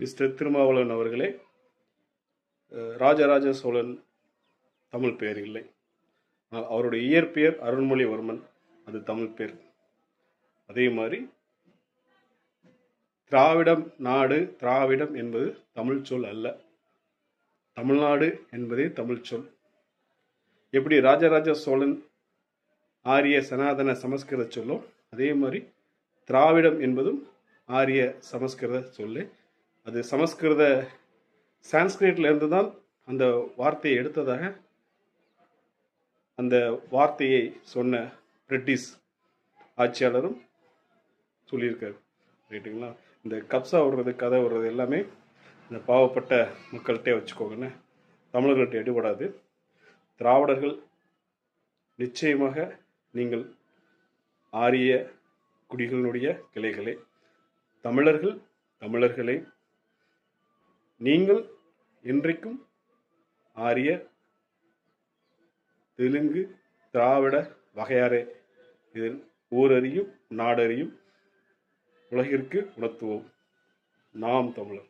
Mister Thirumavalavan அவர்களே, ராஜராஜ சோழன் தமிழ் பெயர் இல்லை. அவருடைய இயற்பெயர் அருண்மொழிவர்மன், அது தமிழ் பெயர். அதே மாதிரி திராவிடம் நாடு, திராவிடம் என்பது தமிழ் சொல் அல்ல. தமிழ்நாடு என்பதே தமிழ் சொல். எப்படி ராஜராஜ சோழன் ஆரிய சனாதன சமஸ்கிருத சொல்லோ, அதே மாதிரி திராவிடம் என்பதும் ஆரிய சமஸ்கிருத சொல்லு. அது சமஸ்கிருத சான்ஸ்கிரிட்ல இருந்து தான் அந்த வார்த்தையை எடுத்ததாக அந்த வார்த்தையை சொன்ன பிரிட்டிஷ் ஆட்சியாளரும் சொல்லியிருக்காரு. ரைட்டுங்களா? இந்த கப்சா விடுறது, கதை விடுறது எல்லாமே இந்த பாவப்பட்ட மக்கள்கிட்டே வச்சுக்கோங்கன்னு, தமிழர்கள்ட்ட எடுபடாது. திராவிடர்கள் நிச்சயமாக நீங்கள் ஆரிய குடிகளினுடைய கிளைகளே. தமிழர்களே. நீங்கள் என்றைக்கும் ஆரிய, தெலுங்கு, திராவிட வகையாரே. இதில் ஊரறியும் நாடறியும் உலகிற்கு உணர்த்துவோம். நாம் தமிழர்.